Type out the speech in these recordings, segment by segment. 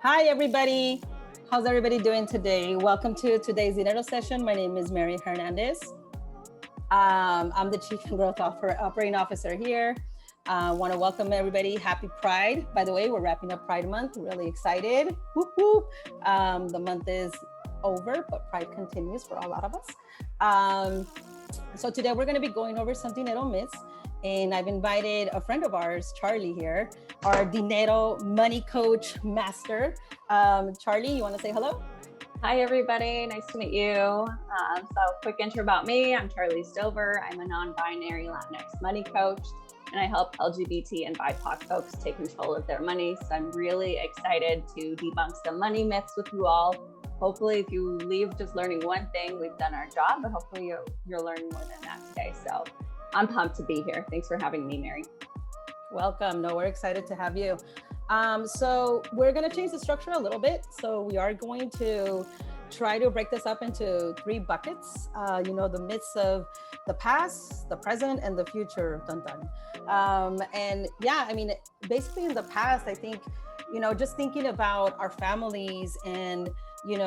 Hi, everybody. How's everybody doing today? Welcome to today's Dinero session. My name is Mary Hernandez. I'm the Chief Growth Operating Officer here. Want to welcome everybody. Happy Pride. By the way, we're wrapping up Pride Month. Really excited. Whoop, whoop. The month is over, but Pride continues for a lot of us. So today we're going to be going over something they don't miss. And I've invited a friend of ours, Charly, here, our Dinero money coach master. Charly, you want to say hello? Hi, everybody. Nice to meet you. Quick intro about me. I'm Charly Stover. I'm a non-binary Latinx money coach, and I help LGBT and BIPOC folks take control of their money. So I'm really excited to debunk some money myths with you all. Hopefully, if you leave just learning one thing, we've done our job, but hopefully you're learning more than that today. So I'm pumped to be here. Thanks for having me, Mary. Welcome. No, we're excited to have you. So we're going to change the structure a little bit. So we are going to try to break this up into three buckets. The myths of the past, the present, and the future. Dun dun. Basically in the past, I think, just thinking about our families and, in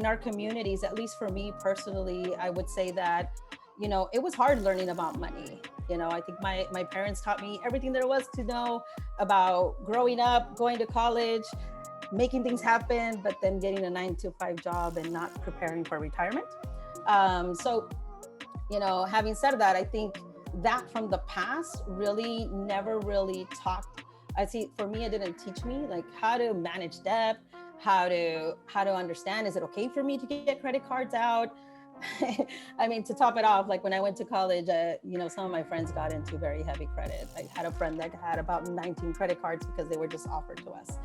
our communities, at least for me personally, I would say that, it was hard learning about money. I think my parents taught me everything there was to know about growing up, going to college, making things happen, but then getting a 9-to-5 job and not preparing for retirement. Having said that, I think that from the past really never really talked. I see, for me, it didn't teach me like how to manage debt, how to understand, is it okay for me to get credit cards out? I mean, to top it off, like when I went to college, some of my friends got into very heavy credit. I had a friend that had about 19 credit cards because they were just offered to us.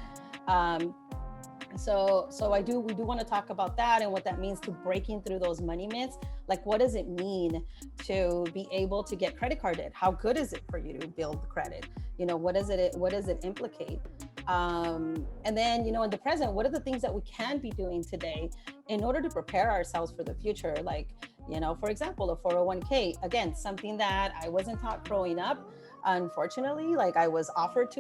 So we do want to talk about that and what that means to breaking through those money myths. Like, what does it mean to be able to get credit card debt? How good is it for you to build credit? What does it implicate? And then, in the present, what are the things that we can be doing today in order to prepare ourselves for the future? Like, for example, a 401k, again, something that I wasn't taught growing up. Unfortunately, like I was offered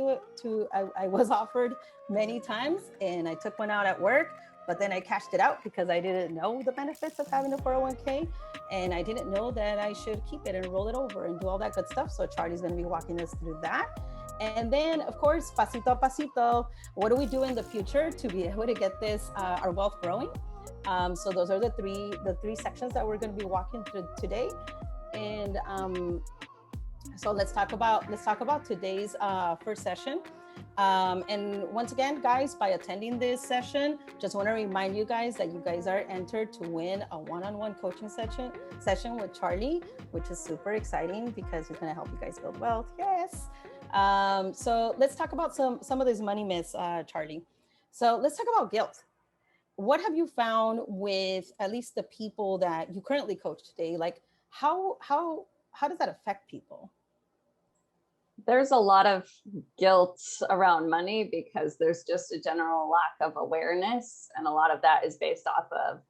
I was offered many times, and I took one out at work, but then I cashed it out because I didn't know the benefits of having a 401k, and I didn't know that I should keep it and roll it over and do all that good stuff. So Charly's going to be walking us through that. And then, of course, pasito a pasito, what do we do in the future to be able to get this, our wealth growing? So those are the three sections that we're going to be walking through today. And so let's talk about today's first session. And once again, guys, by attending this session, just want to remind you guys that you guys are entered to win a one-on-one coaching session with Charly, which is super exciting because he's going to help you guys build wealth. Yes. So let's talk about some of these money myths, Charly. So let's talk about guilt. What have you found with at least the people that you currently coach today? Like, how does that affect people? There's a lot of guilt around money because there's just a general lack of awareness. And a lot of that is based off of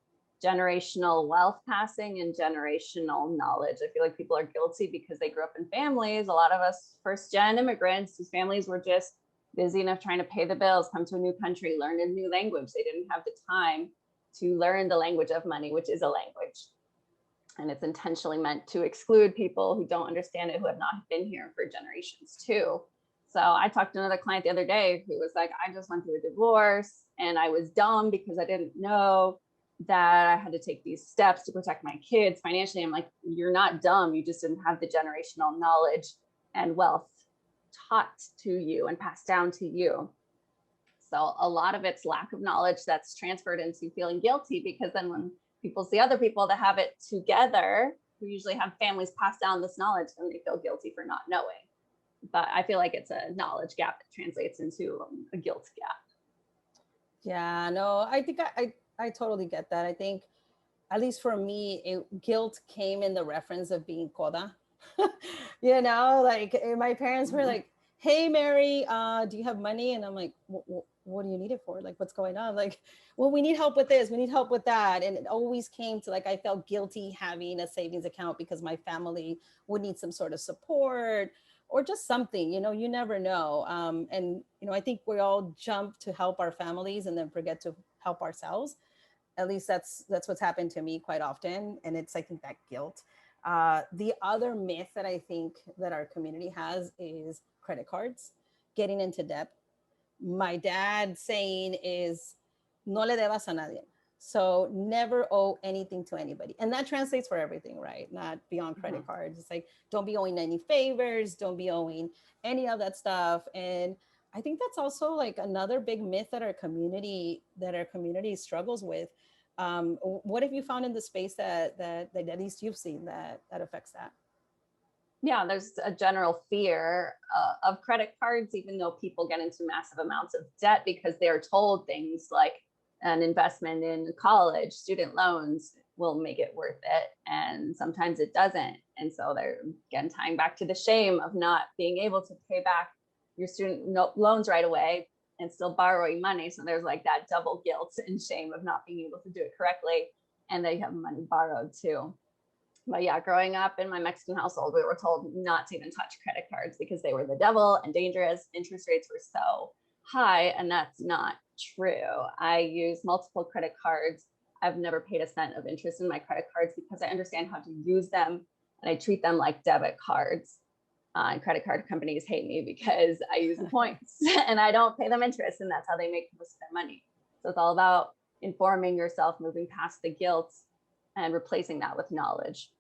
generational wealth passing and generational knowledge. I feel like people are guilty because they grew up in families. A lot of us first gen immigrants whose families were just busy enough trying to pay the bills, come to a new country, learn a new language. They didn't have the time to learn the language of money, which is a language. And it's intentionally meant to exclude people who don't understand it, who have not been here for generations too. So I talked to another client the other day who was like, I just went through a divorce and I was dumb because I didn't know that I had to take these steps to protect my kids financially. I'm like, you're not dumb. You just didn't have the generational knowledge and wealth taught to you and passed down to you. So a lot of it's lack of knowledge that's transferred into feeling guilty, because then when people see other people that have it together, who usually have families pass down this knowledge, and they feel guilty for not knowing. But I feel like it's a knowledge gap that translates into a guilt gap. Yeah, no, I think I totally get that. I think, at least for me, guilt came in the reference of being coda. Like my parents were like, hey, Mary, do you have money? And I'm like, what do you need it for? Like, what's going on? Like, well, we need help with this. We need help with that. And it always came to, like, I felt guilty having a savings account because my family would need some sort of support, or just something, you never know. And, I think we all jump to help our families and then forget to help ourselves. At least that's what's happened to me quite often. And it's, I think, that guilt. The other myth that I think that our community has is credit cards, getting into debt. My dad saying is, no le debas a nadie. So never owe anything to anybody. And that translates for everything, right? Not beyond credit cards. It's like, don't be owing any favors, don't be owing any of that stuff. And I think that's also like another big myth that our community struggles with. What have you found in the space that at least you've seen that affects that? Yeah, there's a general fear of credit cards, even though people get into massive amounts of debt because they're told things like an investment in college, student loans will make it worth it. And sometimes it doesn't. And so they're, again, tying back to the shame of not being able to pay back your student loans right away and still borrowing money. So there's like that double guilt and shame of not being able to do it correctly. And they have money borrowed too. But yeah, growing up in my Mexican household, we were told not to even touch credit cards because they were the devil and dangerous. Interest rates were so high, and that's not true. I use multiple credit cards. I've never paid a cent of interest in my credit cards because I understand how to use them, and I treat them like debit cards. And credit card companies hate me because I use the points and I don't pay them interest, and that's how they make most of their money. So it's all about informing yourself, moving past the guilt, and replacing that with knowledge.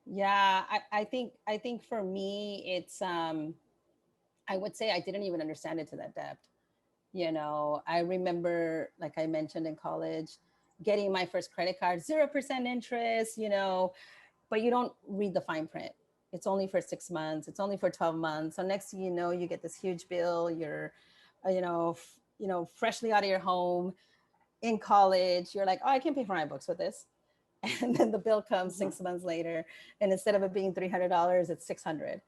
Yeah, I think for me, it's I would say I didn't even understand it to that depth. I remember, like I mentioned in college, getting my first credit card, 0% interest, but you don't read the fine print. It's only for 6 months, it's only for 12 months. So next thing you know, you get this huge bill. You're, freshly out of your home in college. You're like, oh, I can pay for my books with this. And then the bill comes 6 months later, and instead of it being $300, it's 600.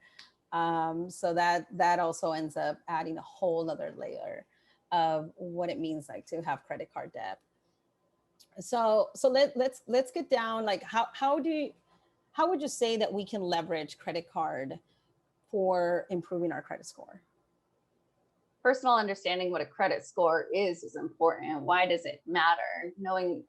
So that also ends up adding a whole other layer of what it means like to have credit card debt. So let's get down, like how would you say that we can leverage credit card for improving our credit score? First of all, understanding what a credit score is important. Why does it matter? Knowing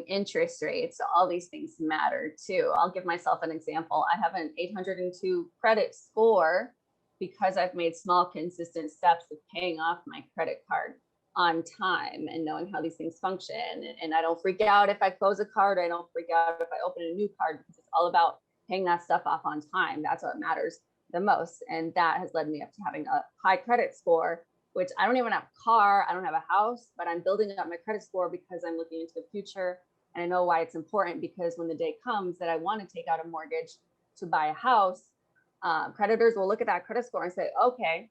interest rates, all these things matter too. I'll give myself an example. I have an 802 credit score because I've made small, consistent steps of paying off my credit card on time and knowing how these things function. And I don't freak out if I close a card. I don't freak out if I open a new card, because it's all about paying that stuff off on time. That's what matters the most. And that has led me up to having a high credit score, which I don't even have a car, I don't have a house, but I'm building up my credit score because I'm looking into the future. And I know why it's important, because when the day comes that I want to take out a mortgage to buy a house, creditors will look at that credit score and say, okay,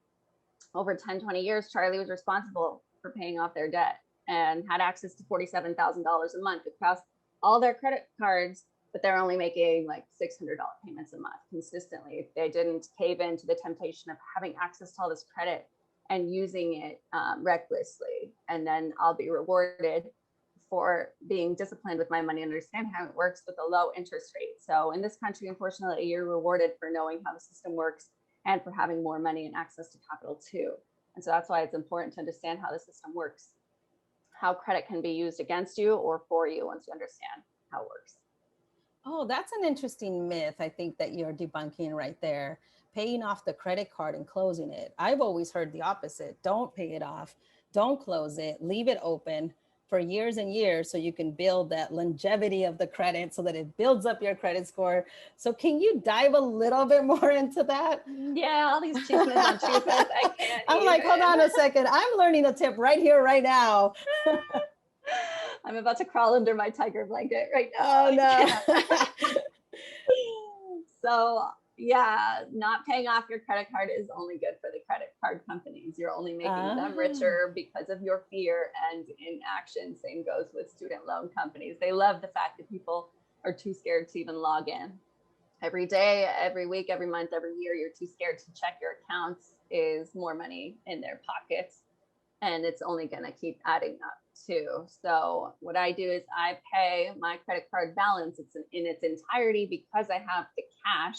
over 10, 20 years, Charly was responsible for paying off their debt and had access to $47,000 a month across all their credit cards, but they're only making like $600 payments a month consistently. They didn't cave into the temptation of having access to all this credit and using it recklessly. And then I'll be rewarded for being disciplined with my money, understand how it works with a low interest rate. So in this country, unfortunately, you're rewarded for knowing how the system works and for having more money and access to capital too. And so that's why it's important to understand how the system works, how credit can be used against you or for you once you understand how it works. Oh, that's an interesting myth, I think, that you're debunking right there. Paying off the credit card and closing it. I've always heard the opposite. Don't pay it off. Don't close it. Leave it open for years and years so you can build that longevity of the credit so that it builds up your credit score. So can you dive a little bit more into that? Yeah, all these cheapness on cheapness, I can't. I'm like, hold on a second. I'm learning a tip right here, right now. I'm about to crawl under my tiger blanket right now. Oh, no. So yeah, not paying off your credit card is only good for the credit card companies. You're only making them richer because of your fear and inaction. Same goes with student loan companies. They love the fact that people are too scared to even log in. Every day, every week, every month, every year, you're too scared to check your accounts is more money in their pockets. And it's only going to keep adding up too. So what I do is I pay my credit card balance in its entirety because I have the cash.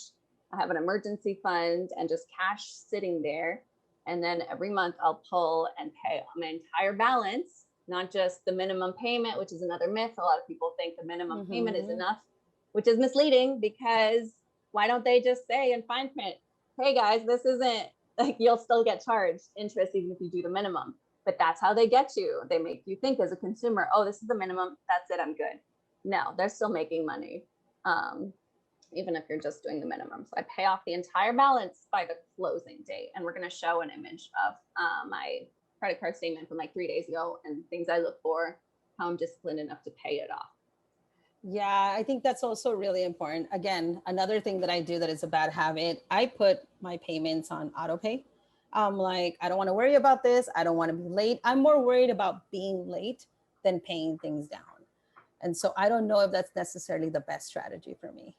I have an emergency fund and just cash sitting there. And then every month I'll pull and pay my entire balance, not just the minimum payment, which is another myth. A lot of people think the minimum payment is enough, which is misleading, because why don't they just say in fine print, hey guys, this isn't, like, you'll still get charged interest even if you do the minimum. But that's how they get you. They make you think as a consumer, oh, this is the minimum, that's it, I'm good. No, they're still making money, even if you're just doing the minimum. So I pay off the entire balance by the closing date. And we're going to show an image of my credit card statement from like 3 days ago and things I look for, how I'm disciplined enough to pay it off. Yeah, I think that's also really important. Again, another thing that I do that is a bad habit, I put my payments on auto pay. I'm like, I don't want to worry about this. I don't want to be late. I'm more worried about being late than paying things down. And so I don't know if that's necessarily the best strategy for me.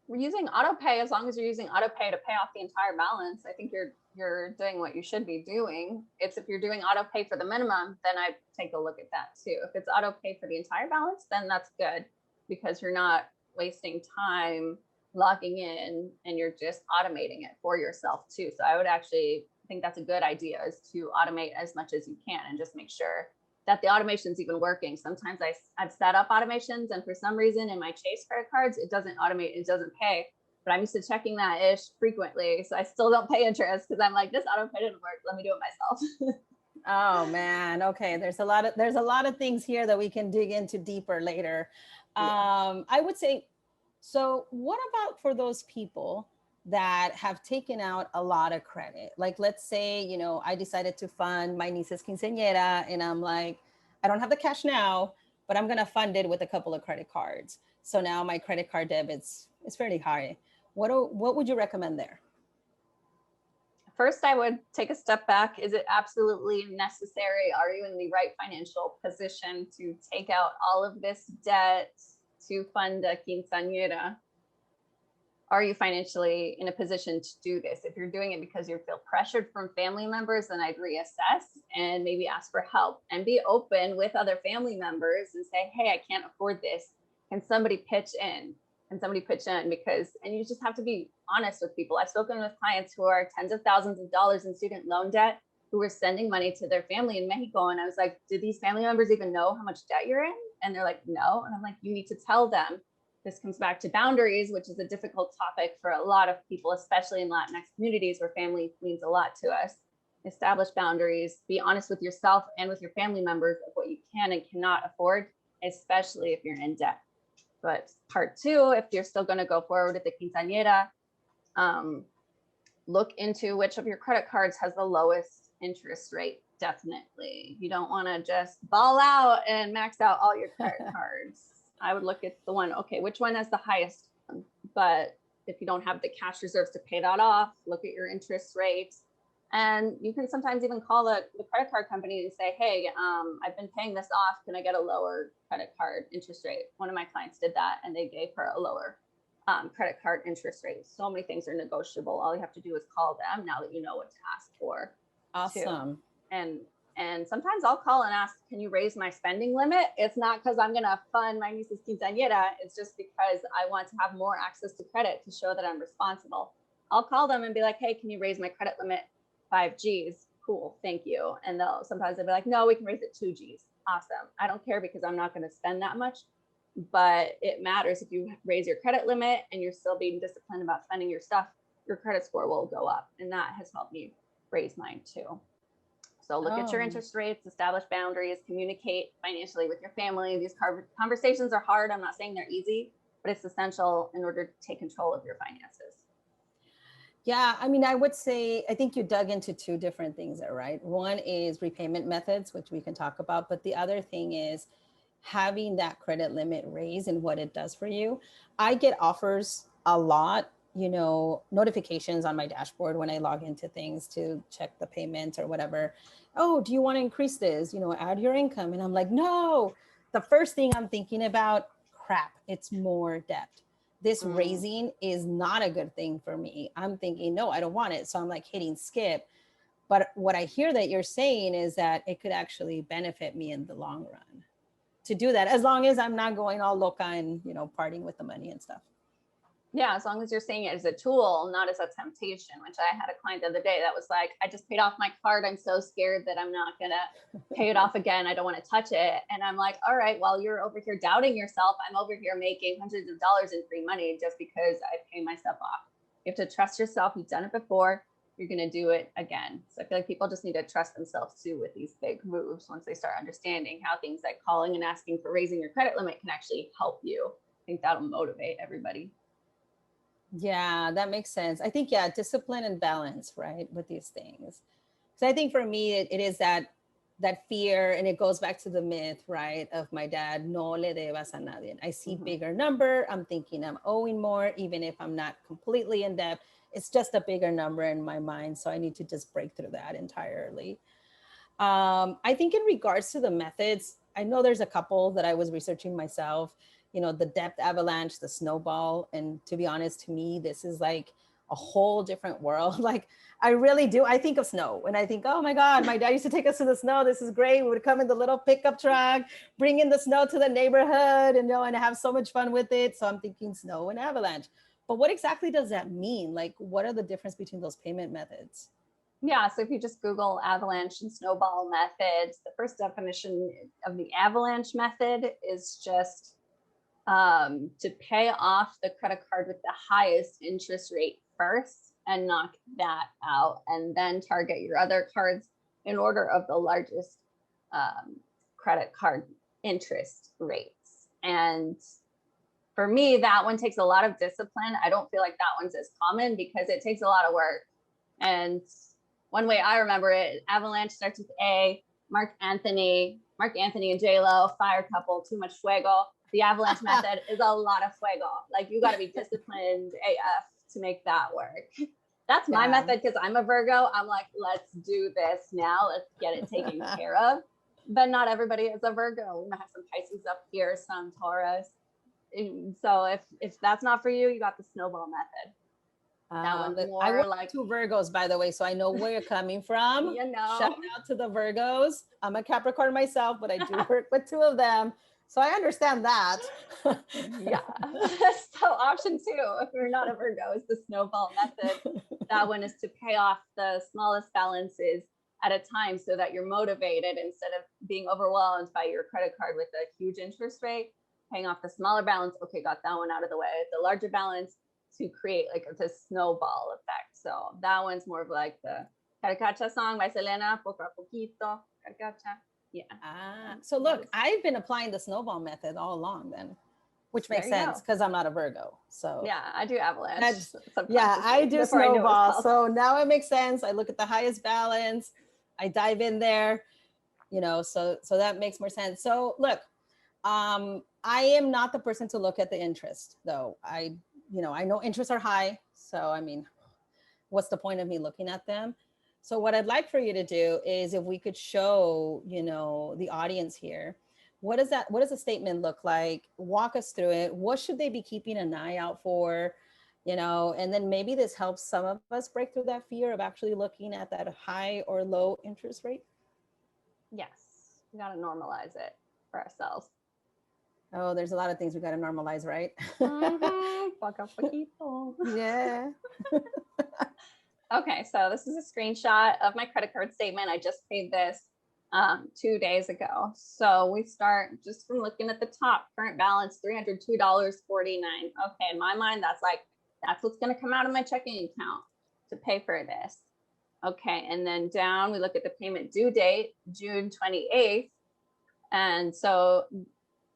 We're using auto pay. As long as you're using auto pay to pay off the entire balance, I think you're doing what you should be doing. It's if you're doing auto pay for the minimum, then I take a look at that too. If it's auto pay for the entire balance, then that's good, because you're not wasting time logging in and you're just automating it for yourself too. So I would actually think that's a good idea, is to automate as much as you can and just make sure that the automation's even working. Sometimes I've set up automations and for some reason in my Chase credit cards, it doesn't automate, it doesn't pay. But I'm used to checking that frequently. So I still don't pay interest because I'm like, this auto pay didn't work. Let me do it myself. Oh man. Okay. There's a lot of things here that we can dig into deeper later. Yeah. I would say, so what about for those people that have taken out a lot of credit? Like, let's say, I decided to fund my niece's quinceañera and I'm like, I don't have the cash now, but I'm going to fund it with a couple of credit cards. So now my credit card debits is fairly high. What would you recommend there? First, I would take a step back. Is it absolutely necessary? Are you in the right financial position to take out all of this debt to fund a quinceañera? Are you financially in a position to do this? If you're doing it because you feel pressured from family members, then I'd reassess and maybe ask for help and be open with other family members and say, hey, I can't afford this. Can somebody pitch in? Because, and you just have to be honest with people. I've spoken with clients who are tens of thousands of dollars in student loan debt, who were sending money to their family in Mexico. And I was like, do these family members even know how much debt you're in? And they're like, no. And I'm like, you need to tell them. This comes back to boundaries, which is a difficult topic for a lot of people, especially in Latinx communities where family means a lot to us. Establish boundaries, be honest with yourself and with your family members of what you can and cannot afford, especially if you're in debt. But part two, if you're still going to go forward with the quinceañera, look into which of your credit cards has the lowest interest rate. Definitely. You don't want to just ball out and max out all your credit cards. I would look at the one, okay, which one has the highest? But if you don't have the cash reserves to pay that off, look at your interest rates. And you can sometimes even call the credit card company and say, hey, I've been paying this off. Can I get a lower credit card interest rate? One of my clients did that and they gave her a lower credit card interest rate. So many things are negotiable. All you have to do is call them now that you know what to ask for. Awesome. Too. And sometimes I'll call and ask, can you raise my spending limit? It's not because I'm going to fund my niece's quinceañera. It's just because I want to have more access to credit to show that I'm responsible. I'll call them and be like, hey, can you raise my credit limit 5 G's? Cool, thank you. And sometimes they'll be like, no, we can raise it 2 G's. Awesome. I don't care because I'm not going to spend that much, but it matters. If you raise your credit limit and you're still being disciplined about spending your stuff, your credit score will go up. And that has helped me raise mine too. So look at your interest rates, establish boundaries, communicate financially with your family. These conversations are hard. I'm not saying they're easy, but it's essential in order to take control of your finances. Yeah, I mean, I would say, I think you dug into 2 different things there, right? One is repayment methods, which we can talk about, but the other thing is having that credit limit raised and what it does for you. I get offers a lot, notifications on my dashboard when I log into things to check the payments or whatever. Oh, do you want to increase this? Add your income. And I'm like, no, the first thing I'm thinking about, crap, it's more debt. This raising is not a good thing for me. I'm thinking, no, I don't want it. So I'm like hitting skip. But what I hear that you're saying is that it could actually benefit me in the long run to do that, as long as I'm not going all loca and, partying with the money and stuff. Yeah, as long as you're seeing it as a tool, not as a temptation, which I had a client the other day that was like, I just paid off my card. I'm so scared that I'm not going to pay it off again. I don't want to touch it. And I'm like, all right, well, you're over here doubting yourself. I'm over here making hundreds of dollars in free money just because I pay myself off. You have to trust yourself. You've done it before. You're going to do it again. So I feel like people just need to trust themselves too with these big moves once they start understanding how things like calling and asking for raising your credit limit can actually help you. I think that'll motivate everybody. Yeah, that makes sense. I think, yeah, discipline and balance, right, with these things. So I think for me, it is that fear, and it goes back to the myth, right, of my dad, no le debas a nadie. I see bigger number, I'm thinking I'm owing more, even if I'm not completely in debt. It's just a bigger number in my mind. So I need to just break through that entirely. I think in regards to the methods, I know there's a couple that I was researching myself, the depth avalanche, the snowball. And to be honest, to me, this is like a whole different world. Like I really do. I think of snow and I think, oh my God, my dad used to take us to the snow. This is great. We would come in the little pickup truck, bring in the snow to the neighborhood and have so much fun with it. So I'm thinking snow and avalanche. But what exactly does that mean? Like, what are the difference between those payment methods? Yeah, so if you just Google avalanche and snowball methods, the first definition of the avalanche method is just to pay off the credit card with the highest interest rate first and knock that out, and then target your other cards in order of the largest credit card interest rates. And for me, that one takes a lot of discipline. I don't feel like that one's as common because it takes a lot of work. And one way I remember it, avalanche starts with A, Mark Anthony and J-Lo, fire couple, too much fuego. The avalanche method is a lot of fuego. Like you got to be disciplined AF to make that work. That's my method because I'm a Virgo. I'm like, let's do this now. Let's get it taken care of. But not everybody is a Virgo. We might have some Pisces up here, some Taurus. So if that's not for you, you got the snowball method. That one's more I work like 2 Virgos, by the way, so I know where you're coming from. Shout out to the Virgos. I'm a Capricorn myself, but I do work with 2 of them. So I understand that. Yeah. So option 2, if you're not a Virgo, is the snowball method. That one is to pay off the smallest balances at a time so that you're motivated instead of being overwhelmed by your credit card with a huge interest rate, paying off the smaller balance. Okay, got that one out of the way. The larger balance to create like this snowball effect. So that one's more of like the Carcacha song by Selena, Poco a Poquito, Carcacha. Yeah. So look, I've been applying the snowball method all along then, which makes sense because I'm not a Virgo. So yeah, I do avalanche. Yeah, I do snowball. So now it makes sense. I look at the highest balance, I dive in there, so that makes more sense. So look, I am not the person to look at the interest though. I know interests are high. So, I mean, what's the point of me looking at them? So what I'd like for you to do is if we could show, the audience here, what does the statement look like? Walk us through it. What should they be keeping an eye out for? And then maybe this helps some of us break through that fear of actually looking at that high or low interest rate. Yes, we got to normalize it for ourselves. Oh, there's a lot of things we got to normalize, right? Yeah. Okay, so this is a screenshot of my credit card statement. I just paid this 2 days ago. So we start just from looking at the top, current balance, $302.49. Okay, in my mind, that's what's going to come out of my checking account to pay for this. Okay, and then down, we look at the payment due date, June 28th. And so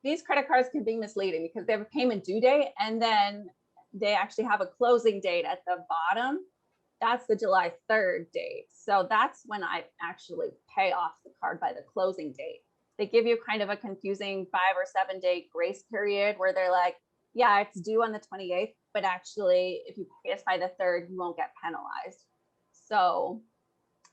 these credit cards can be misleading because they have a payment due date and then they actually have a closing date at the bottom. That's the July 3rd date. So that's when I actually pay off the card by the closing date. They give you kind of a confusing 5 or 7 day grace period where they're like, yeah, it's due on the 28th, but actually if you pay us by the 3rd, you won't get penalized. So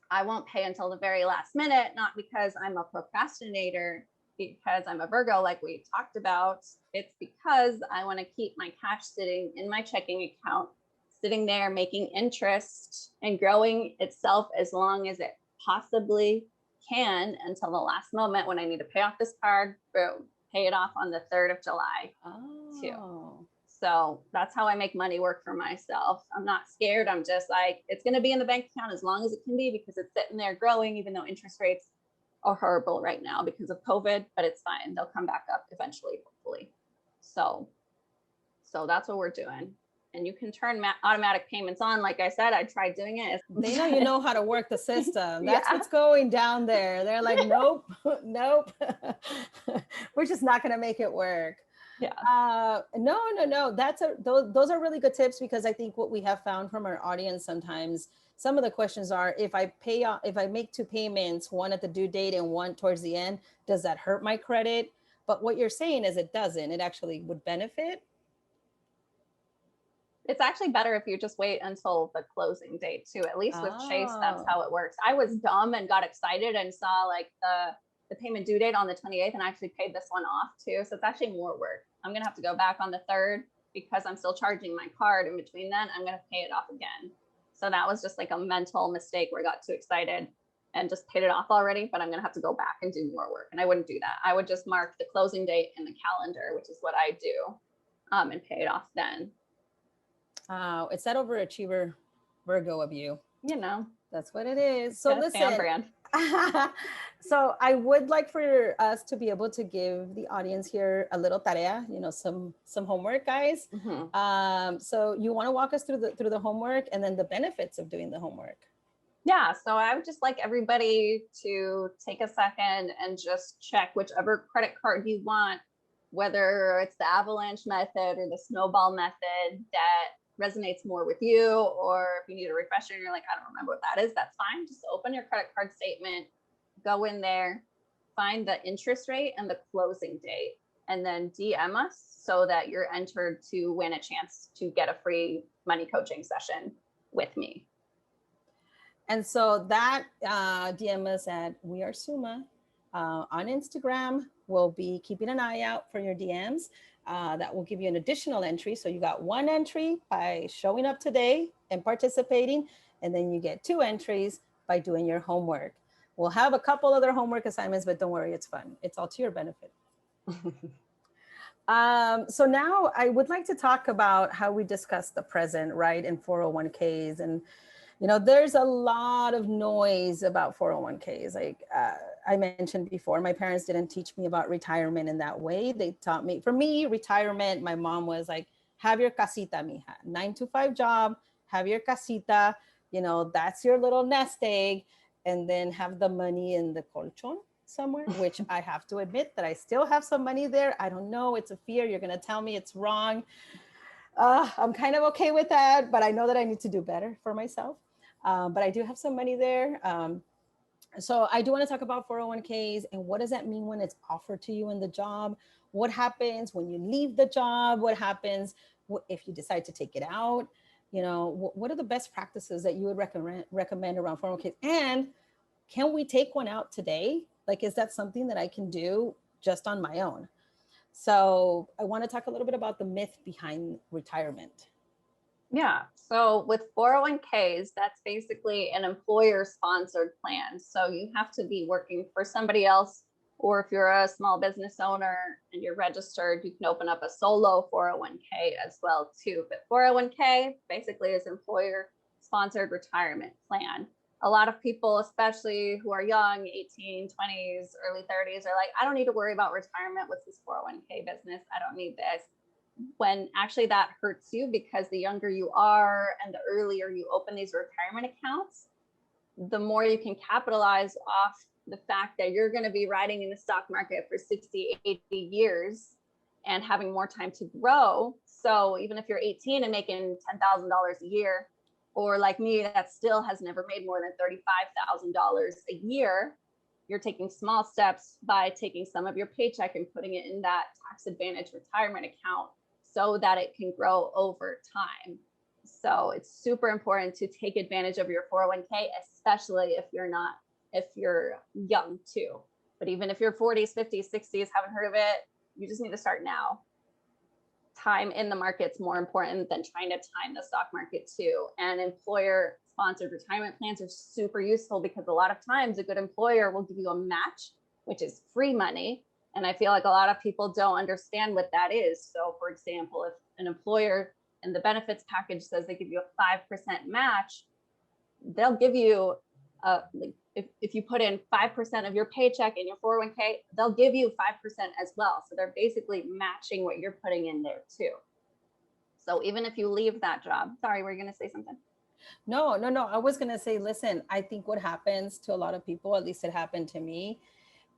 I won't pay until the very last minute, not because I'm a procrastinator, because I'm a Virgo, like we talked about. It's because I want to keep my cash sitting in my checking account, sitting there making interest and growing itself as long as it possibly can until the last moment when I need to pay off this card. Boom, pay it off on the 3rd of July too. So that's how I make money work for myself. I'm not scared. I'm just like, it's going to be in the bank account as long as it can be, because it's sitting there growing, even though interest rates are horrible right now because of COVID, but it's fine. They'll come back up eventually, hopefully. So that's what we're doing. And you can turn automatic payments on. Like I said, I tried doing it. They know you know how to work the system. That's Yeah. what's going down there. They're like, nope, nope. We're just not going to make it work. Yeah. No. Those are really good tips, because I think what we have found from our audience sometimes, some of the questions are, if I make two payments, one at the due date and one towards the end, does that hurt my credit? But what you're saying is it doesn't. It actually would benefit. It's actually better if you just wait until the closing date too. At least with Chase, that's how it works. I was dumb and got excited and saw like the payment due date on the 28th and actually paid this one off too. So it's actually more work. I'm going to have to go back on the 3rd because I'm still charging my card in between then. I'm going to pay it off again. So that was just like a mental mistake where I got too excited and just paid it off already, but I'm going to have to go back and do more work. And I wouldn't do that. I would just mark the closing date in the calendar, which is what I do, and pay it off then. It's that overachiever Virgo of you. You know, that's what it is. So listen, stay on brand. So I would like for us to be able to give the audience here a little tarea, some homework, guys. Mm-hmm. So you want to walk us through the homework and then the benefits of doing the homework? Yeah. So I would just like everybody to take a second and just check whichever credit card you want, whether it's the avalanche method or the snowball method that resonates more with you, or if you need a refresher and you're like, I don't remember what that is, that's fine. Just open your credit card statement, go in there, find the interest rate and the closing date, and then DM us so that you're entered to win a chance to get a free money coaching session with me. And so that DM us at We Are Suma on Instagram. We'll be keeping an eye out for your DMs. That will give you an additional entry. So you got one entry by showing up today and participating, and then you get 2 entries by doing your homework. We'll have a couple other homework assignments, but don't worry, it's fun. It's all to your benefit. So now I would like to talk about how we discuss the present, right, in 401ks. And there's a lot of noise about 401ks. Like I mentioned before, my parents didn't teach me about retirement in that way. They taught me, for me, retirement, my mom was like, have your casita, mija, 9-to-5 job, have your casita, that's your little nest egg, and then have the money in the colchon somewhere, which I have to admit that I still have some money there. I don't know, it's a fear. You're going to tell me it's wrong. I'm kind of okay with that, but I know that I need to do better for myself. But I do have some money there. So I do want to talk about 401ks and what does that mean when it's offered to you in the job? What happens when you leave the job? What happens if you decide to take it out? What are the best practices that you would recommend around 401ks? And can we take one out today? Like, is that something that I can do just on my own? So I want to talk a little bit about the myth behind retirement. Yeah. So with 401ks, that's basically an employer-sponsored plan. So you have to be working for somebody else, or if you're a small business owner and you're registered, you can open up a solo 401k as well too. But 401k basically is employer-sponsored retirement plan. A lot of people, especially who are young, 18, 20s, early 30s, are like, I don't need to worry about retirement. What's this 401k business? I don't need this. When actually that hurts you, because the younger you are and the earlier you open these retirement accounts, the more you can capitalize off the fact that you're going to be riding in the stock market for 60, 80 years and having more time to grow. So even if you're 18 and making $10,000 a year, or like me, that still has never made more than $35,000 a year, you're taking small steps by taking some of your paycheck and putting it in that tax advantage retirement account so that it can grow over time. So it's super important to take advantage of your 401k, especially if you're young too. But even if you're 40s, 50s, 60s, haven't heard of it, you just need to start now. Time in the market's more important than trying to time the stock market too. And employer sponsored retirement plans are super useful because a lot of times a good employer will give you a match, which is free money. And I feel like a lot of people don't understand what that is. So for example, if an employer and the benefits package says they give you a 5% match, they'll give you like if you put in 5% of your paycheck in your 401k, they'll give you 5% as well. So they're basically matching what you're putting in there too. So even if you leave that job, sorry, were you going to say something? No. I was going to say, listen, I think what happens to a lot of people, at least it happened to me,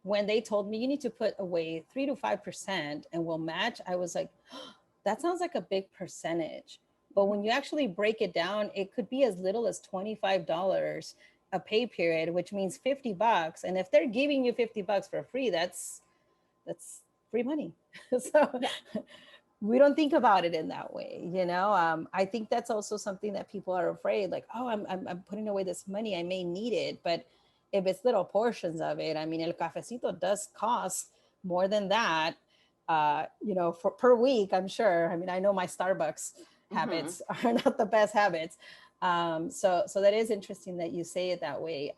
when they told me you need to put away 3 to 5% and we'll match, I was like, oh, that sounds like a big percentage. But when you actually break it down, it could be as little as $25 a pay period, which means $50. And if they're giving you $50 for free, that's free money. So yeah. We don't think about it in that way, you know. I think that's also something that people are afraid, like, oh, I'm putting away this money, I may need it, but if it's little portions of it, I mean, el cafecito does cost more than that, you know, for per week, I'm sure. I mean, I know my Starbucks habits are not the best habits. So that is interesting that you say it that way.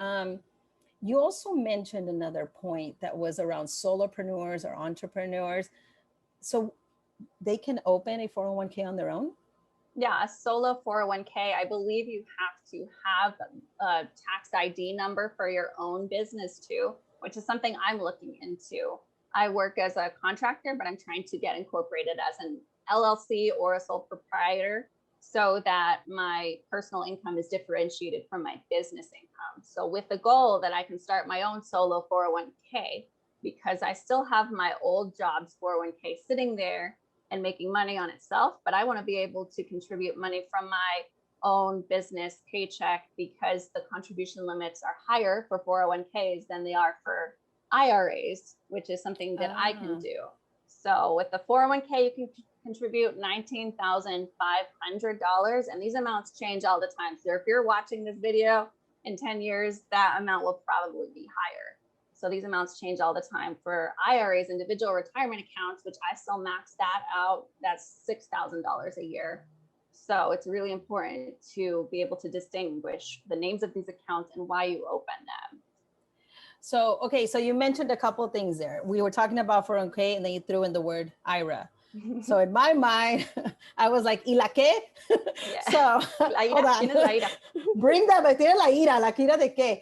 You also mentioned another point that was around solopreneurs or entrepreneurs. So they can open a 401k on their own? Yeah, a solo 401k. I believe you have to have a tax ID number for your own business too, which is something I'm looking into. I work as a contractor, but I'm trying to get incorporated as an LLC or a sole proprietor so that my personal income is differentiated from my business income. So with the goal that I can start my own solo 401k, because I still have my old job's 401k sitting there and making money on itself, but I want to be able to contribute money from my own business paycheck because the contribution limits are higher for 401ks than they are for IRAs, which is something that I can do. So with the 401k, you can contribute $19,500, and these amounts change all the time. So if you're watching this video in 10 years, that amount will probably be higher. So these amounts change all the time. For IRAs, individual retirement accounts, which I still max that out, that's $6,000 a year. So it's really important to be able to distinguish the names of these accounts and why you open them. So, okay, so you mentioned a couple of things there. We were talking about 401k and then you threw in the word IRA. So in my mind, I was like, ¿y la qué? Yeah. So la ira, hold on. La ira. Bring that back. Tiene la ira de qué?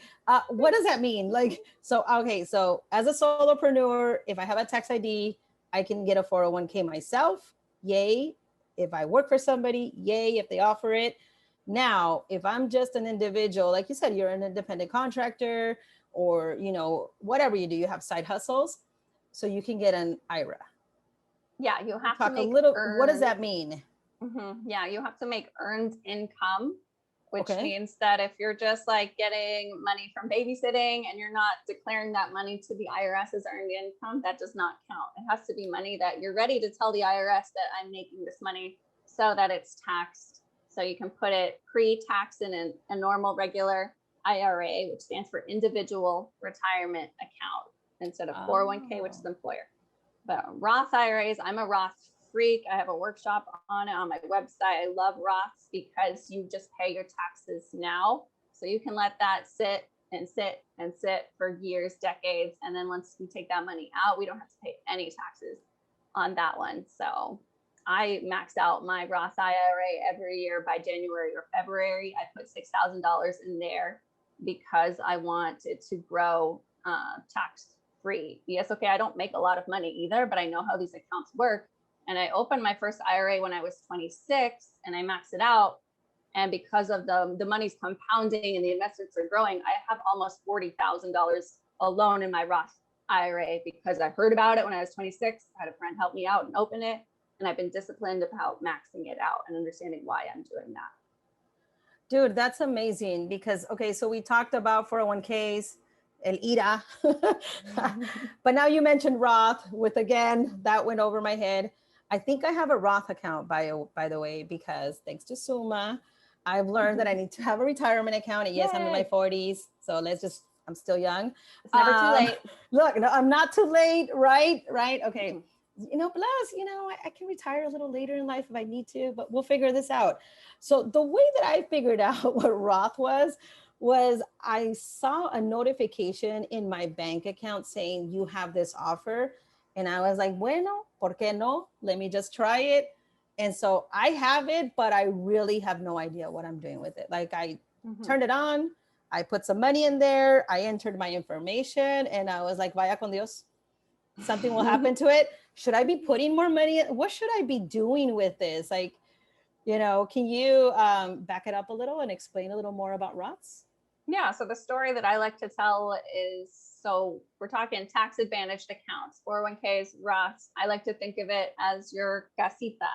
What does that mean? Like, so, okay, so as a solopreneur, if I have a tax ID, I can get a 401k myself. Yay. If I work for somebody, yay, if they offer it. Now, if I'm just an individual, like you said, you're an independent contractor or, you know, whatever you do, you have side hustles. So you can get an IRA. Yeah, you have Talk to make a little. What does that mean? Yeah, you have to make earned income, which means that if you're just like getting money from babysitting and you're not declaring that money to the IRS as earned income, that does not count. It has to be money that you're ready to tell the IRS that I'm making this money so that it's taxed. So you can put it pre-tax in a normal regular IRA, which stands for individual retirement account, instead of 401k, which is employer. But Roth IRAs, I'm a Roth freak. I have a workshop on it on my website. I love Roths because you just pay your taxes now. So you can let that sit and sit and sit for years, decades. And then once we take that money out, we don't have to pay any taxes on that one. So I max out my Roth IRA every year by January or February. I put $6,000 in there because I want it to grow tax free. Yes, okay, I don't make a lot of money either, but I know how these accounts work. And I opened my first IRA when I was 26 and I maxed it out. And because of the money's compounding and the investments are growing, I have almost $40,000 alone in my Roth IRA because I heard about it when I was 26. I had a friend help me out and open it. And I've been disciplined about maxing it out and understanding why I'm doing that. Dude, that's amazing because, okay, so we talked about 401ks, el IRA, but now you mentioned Roth with, again, that went over my head. I think I have a Roth account, by the way, because thanks to Suma, I've learned that I need to have a retirement account. And yes, I'm in my 40s. So I'm still young. It's never too late. Look, no, I'm not too late, right? Okay. You know, plus, you know, I can retire a little later in life if I need to, but we'll figure this out. So the way that I figured out what Roth was I saw a notification in my bank account saying you have this offer. And I was like, bueno, ¿por qué no? Let me just try it. And so I have it, but I really have no idea what I'm doing with it. Like I turned it on, I put some money in there, I entered my information, and I was like, vaya con Dios, something will happen to it. Should I be putting more money in? What should I be doing with this? Like, can you back it up a little and explain a little more about Roths? Yeah, so the story that I like to tell is, so we're talking tax advantaged accounts, 401ks, Roths. I like to think of it as your casita.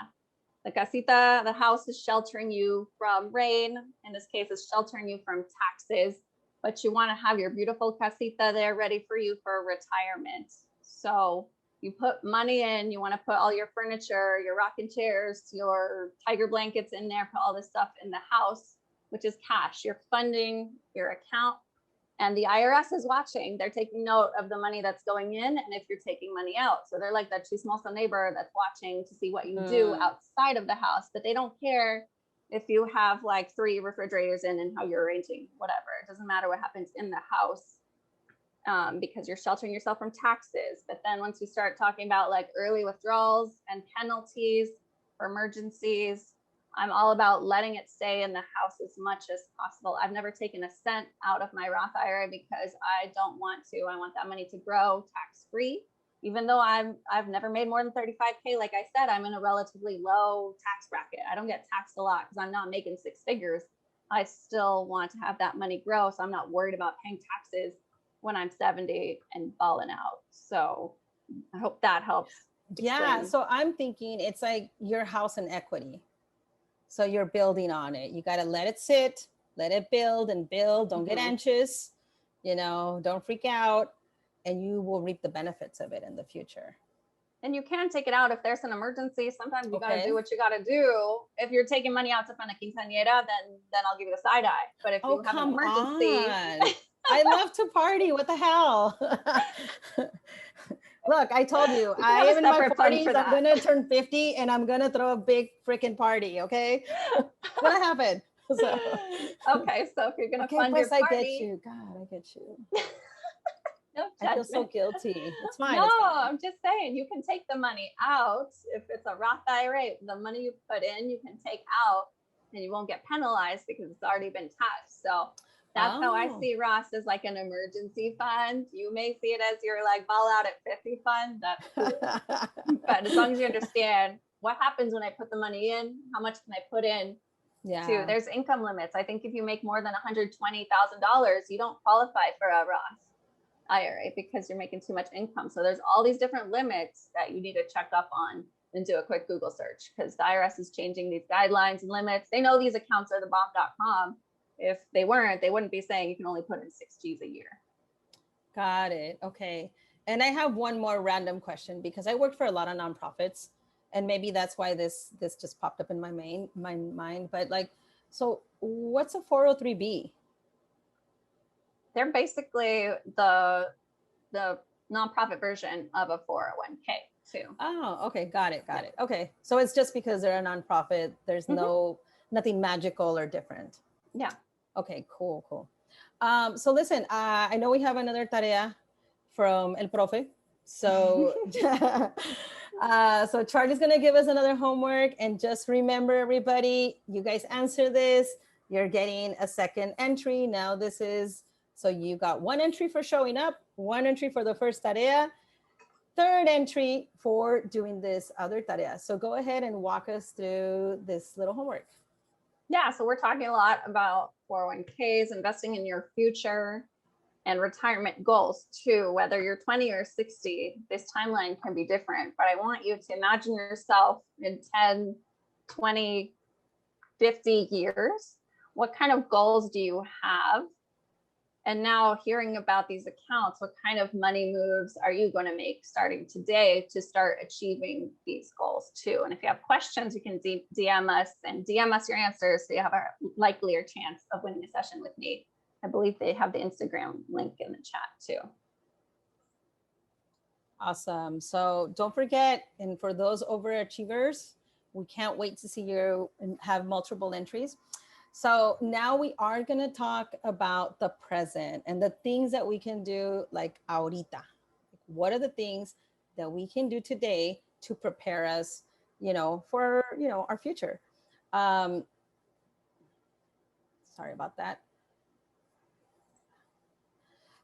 The casita, the house, is sheltering you from rain. In this case, it's sheltering you from taxes, but you want to have your beautiful casita there ready for you for retirement. So you put money in, you want to put all your furniture, your rocking chairs, your tiger blankets in there, put all this stuff in the house, which is cash. You're funding your account, and the IRS is watching. They're taking note of the money that's going in and if you're taking money out. So they're like that chismoso neighbor that's watching to see what you do outside of the house, but they don't care if you have like 3 refrigerators in and how you're arranging whatever. It doesn't matter what happens in the house, because you're sheltering yourself from taxes. But then once you start talking about like early withdrawals and penalties for emergencies, I'm all about letting it stay in the house as much as possible. I've never taken a cent out of my Roth IRA because I don't want to. I want that money to grow tax free. Even though I've never made more than 35K, like I said, I'm in a relatively low tax bracket. I don't get taxed a lot because I'm not making 6 figures. I still want to have that money grow, so I'm not worried about paying taxes when I'm 70 and balling out. So I hope that helps. Yeah. So I'm thinking it's like your house and equity. So you're building on it. You got to let it sit, let it build and build. Don't get anxious, don't freak out, and you will reap the benefits of it in the future. And you can take it out if there's an emergency. Sometimes you got to do what you got to do. If you're taking money out to fund a quinceañera, then I'll give you the side eye. But if you have an emergency, I love to party. What the hell? Look, I told you, I am in my 40s. I'm going to turn 50 and I'm going to throw a big freaking party. Okay. It's going to happen. So. Okay. So if you're going to fund your party. I get you. God, I get you. No judgment. I feel so guilty. It's fine. No, it's fine. I'm just saying you can take the money out. If it's a Roth IRA, the money you put in, you can take out and you won't get penalized because it's already been taxed. So that's how I see Roth as like an emergency fund. You may see it as your like ball out at 50 fund. That's cool. But as long as you understand what happens when I put the money in, how much can I put in? Yeah. Too. There's income limits. I think if you make more than $120,000, you don't qualify for a Roth IRA because you're making too much income. So there's all these different limits that you need to check up on and do a quick Google search because the IRS is changing these guidelines and limits. They know these accounts are the bomb.com. If they weren't, they wouldn't be saying you can only put in 6 G's a year. Got it. Okay. And I have one more random question because I worked for a lot of nonprofits and maybe that's why this just popped up in my mind. But like, so what's a 403B? They're basically the nonprofit version of a 401k too. Oh, okay. Got it. Okay. So it's just because they're a nonprofit. There's nothing magical or different. Yeah. Okay, cool. So listen, I know we have another tarea from El Profe. So, so Charlie's going to give us another homework. And just remember, everybody, you guys answer this. You're getting a second entry. Now this is, so you got 1 entry for showing up, 1 entry for the first tarea, 3rd entry for doing this other tarea. So go ahead and walk us through this little homework. Yeah, so we're talking a lot about 401ks, investing in your future, and retirement goals too. Whether you're 20 or 60, this timeline can be different. But I want you to imagine yourself in 10, 20, 50 years. What kind of goals do you have? And now hearing about these accounts, what kind of money moves are you going to make starting today to start achieving these goals too? And if you have questions, you can DM us and DM us your answers so you have a likelier chance of winning a session with me. I believe they have the Instagram link in the chat too. Awesome. So don't forget, and for those overachievers, we can't wait to see you have multiple entries. So now we are going to talk about the present and the things that we can do like ahorita. What are the things that we can do today to prepare us for, our future. Um, Sorry about that.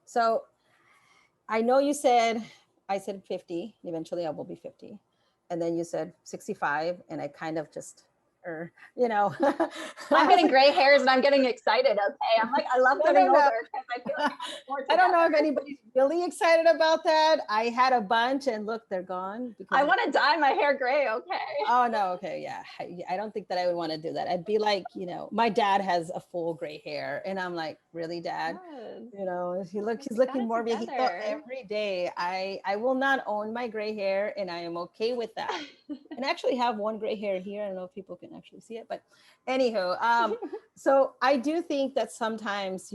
So I know I said 50, eventually I will be 50. And then you said 65, and I kind of just, or, I'm getting gray hairs and I'm getting excited. Okay. I'm like, I love getting older because I feel like more I don't know if anybody's really excited about that. I had a bunch, and look, they're gone. I want to dye my hair gray. Okay. Oh no. Okay. Yeah. I don't think that I would want to do that. I'd be like, my dad has a full gray hair, and I'm like, really, Dad? Yes. He's looking more viejito every day. I will not own my gray hair, and I am okay with that. And I actually have one gray hair here. I don't know if people can actually see it, but anywho, so I do think that sometimes,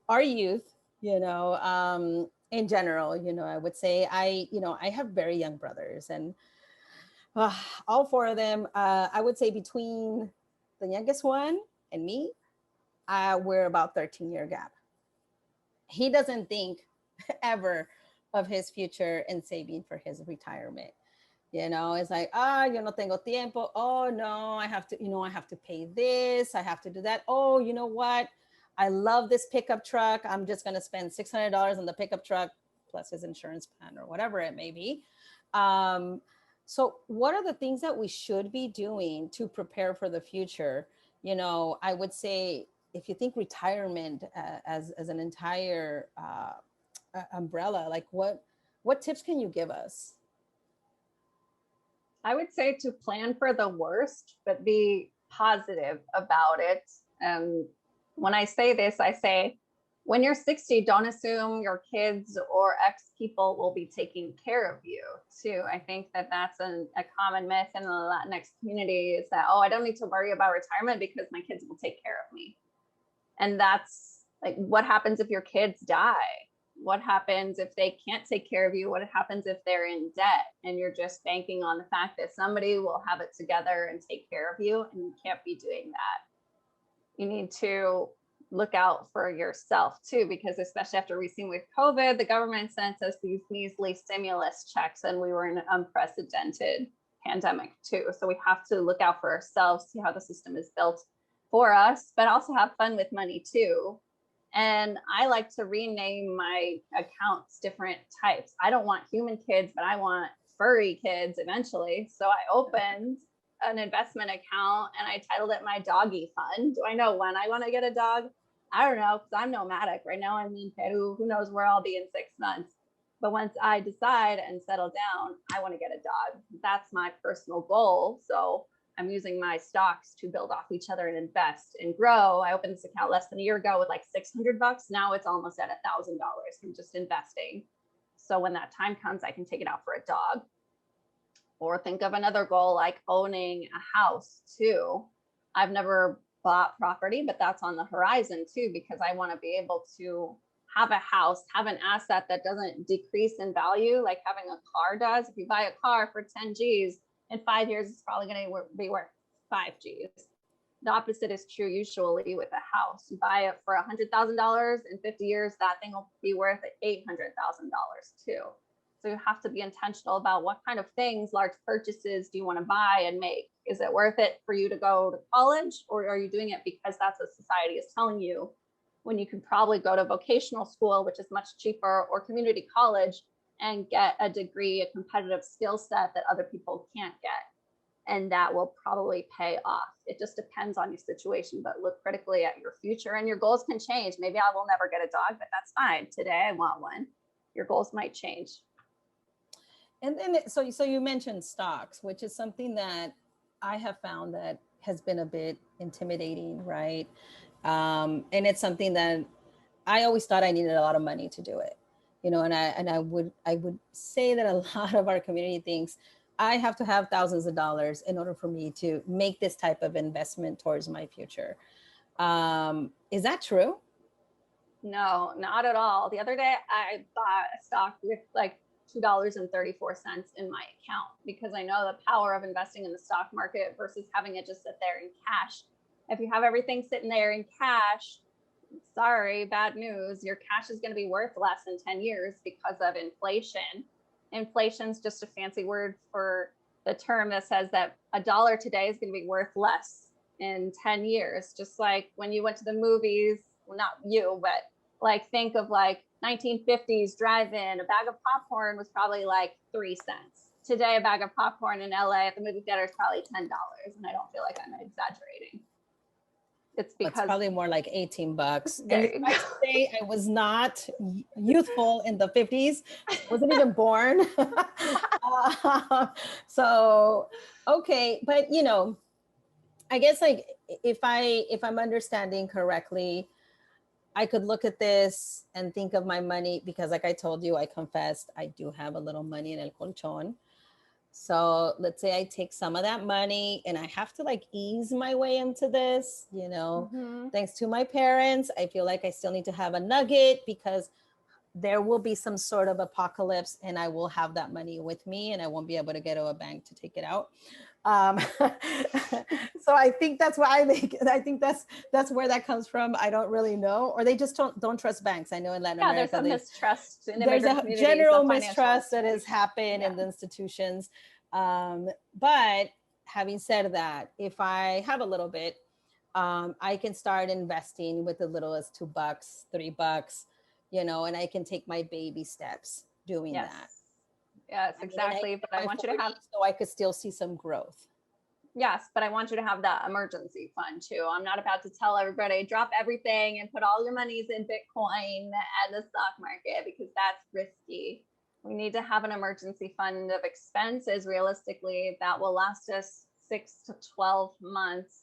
our youth, in general, I would say I have very young brothers, and uh, all four of them, I would say between the youngest one and me, we're about 13-year gap. He doesn't think ever of his future and saving for his retirement. It's like, yo no tengo tiempo. Oh no, I have to pay this. I have to do that. Oh, you know what? I love this pickup truck. I'm just going to spend $600 on the pickup truck plus his insurance plan or whatever it may be. So what are the things that we should be doing to prepare for the future? I would say, if you think retirement as an entire umbrella, like what tips can you give us? I would say to plan for the worst, but be positive about it. And when I say this, I say, when you're 60, don't assume your kids or ex people will be taking care of you too. I think that that's a common myth in the Latinx community, is that, oh, I don't need to worry about retirement because my kids will take care of me. And that's like, what happens if your kids die? What happens if they can't take care of you? What happens if they're in debt and you're just banking on the fact that somebody will have it together and take care of you? And you can't be doing that. You need to look out for yourself too, because especially after we've seen with COVID, the government sent us these measly stimulus checks, and we were in an unprecedented pandemic too. So we have to look out for ourselves, see how the system is built for us, but also have fun with money too. And I like to rename my accounts different types. I don't want human kids, but I want furry kids eventually. So I opened an investment account and I titled it my doggy fund. Do I know when I want to get a dog? I don't know, because I'm nomadic. Right now I'm in Peru. Who knows where I'll be in 6 months? But once I decide and settle down, I want to get a dog. That's my personal goal. So I'm using my stocks to build off each other and invest and grow. I opened this account less than a year ago with like $600. Now it's almost at $1,000 from just investing. So when that time comes, I can take it out for a dog. Or think of another goal like owning a house too. I've never bought property, but that's on the horizon too, because I want to be able to have a house, have an asset that doesn't decrease in value like having a car does. If you buy a car for 10 G's, in 5 years, it's probably going to be worth 5 G's. The opposite is true usually with a house. You buy it for $100,000, in 50 years, that thing will be worth $800,000 too. So you have to be intentional about what kind of things, large purchases do you want to buy and make? Is it worth it for you to go to college, or are you doing it because that's what society is telling you, when you can probably go to vocational school, which is much cheaper, or community college and get a degree, a competitive skill set that other people can't get. And that will probably pay off. It just depends on your situation, but look critically at your future, and your goals can change. Maybe I will never get a dog, but that's fine. Today I want one. Your goals might change. And then, so you mentioned stocks, which is something that I have found that has been a bit intimidating, right? And it's something that I always thought I needed a lot of money to do it, and I would say that a lot of our community thinks I have to have thousands of dollars in order for me to make this type of investment towards my future. Is that true? No, not at all. The other day I bought a stock with like $2.34 in my account, because I know the power of investing in the stock market versus having it just sit there in cash. If you have everything sitting there in cash, sorry, bad news, your cash is going to be worth less in 10 years because of inflation. Inflation's just a fancy word for the term that says that a dollar today is going to be worth less in 10 years. Just like when you went to the movies, well, not you, but like think of like 1950s drive-in, a bag of popcorn was probably like 3 cents. Today, a bag of popcorn in LA at the movie theater is probably $10. And I don't feel like I'm exaggerating. It's because it's probably more like $18. There And you I go. say I was not youthful in the 50s, wasn't even born. So, okay, but you know, I guess like if I'm understanding correctly, I could look at this and think of my money because like I told you, I confessed I do have a little money in el colchón. So let's say I take some of that money and I have to like ease my way into this, you know, thanks to my parents. I feel like I still need to have a nugget because there will be some sort of apocalypse and I will have that money with me and I won't be able to get to a bank to take it out. Um, so I think that's why I think that's where that comes from. I don't really know, or they just don't trust banks. I know in Latin America, there's a mistrust in there's a immigrant general communities of mistrust that has institutions. happened in the institutions. But having said that, if I have a little bit, I can start investing with as little as $2, $3, you know, and I can take my baby steps doing Yes. that. Yes, exactly. But I want you to have, so I could still see some growth. yes, but I want you to have that emergency fund too. I'm not about to tell everybody drop everything and put all your monies in Bitcoin and the stock market because that's risky. We need to have an emergency fund of expenses realistically that will last us 6 to 12 months.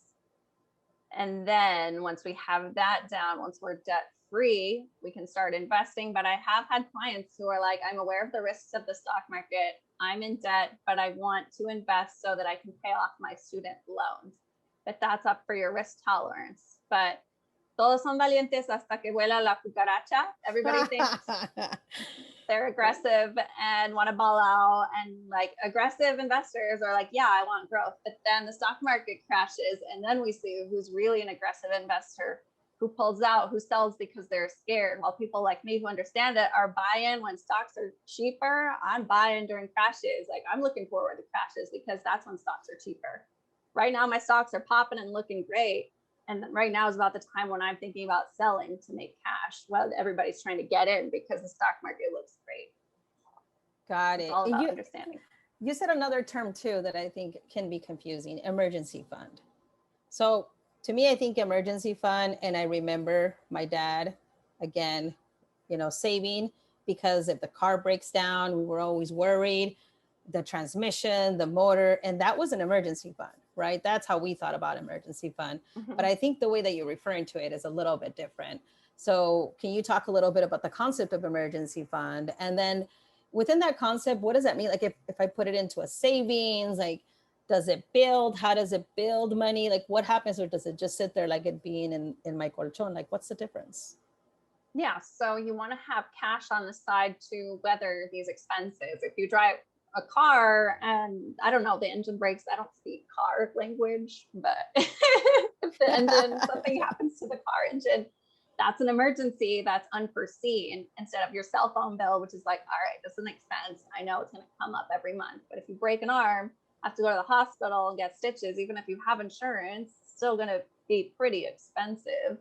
And then once we have that down, once we're debt free, we can start investing. But I have had clients who are like, I'm aware of the risks of the stock market. I'm in debt, but I want to invest so that I can pay off my student loans. But that's up for your risk tolerance. But todos son valientes hasta que vuela la cucaracha. Everybody thinks they're aggressive and want to ball out, and like aggressive investors are like, yeah, I want growth. But then the stock market crashes and then we see who's really an aggressive investor, who pulls out, who sells because they're scared. While people like me who understand it are buying when stocks are cheaper. I'm buying during crashes. Like I'm looking forward to crashes because that's when stocks are cheaper. Right now, my stocks are popping and looking great. And right now is about the time when I'm thinking about selling to make cash while everybody's trying to get in because the stock market looks great. Got it. It's all about understanding. You said another term too that I think can be confusing, emergency fund. So to me, I think emergency fund, and I remember my dad, again, you know, saving because if the car breaks down, we were always worried, the transmission, the motor, and that was an emergency fund, right? That's how we thought about emergency fund. But I think the way that you're referring to it is a little bit different. So can you talk a little bit about the concept of emergency fund? And then within that concept, what does that mean? Like if I put it into a savings, like, does it build? How does it build money? Like what happens, or does it just sit there like it being in my colchon? Like what's the difference? Yeah, so you want to have cash on the side to weather these expenses. If you drive a car and I don't know, the engine breaks, I don't speak car language, but if the engine, something happens to the car engine, that's an emergency, that's unforeseen, instead of your cell phone bill, which is like, all right, this is an expense. I know it's going to come up every month. But if you break an arm, have to go to the hospital and get stitches, even if you have insurance, it's still going to be pretty expensive.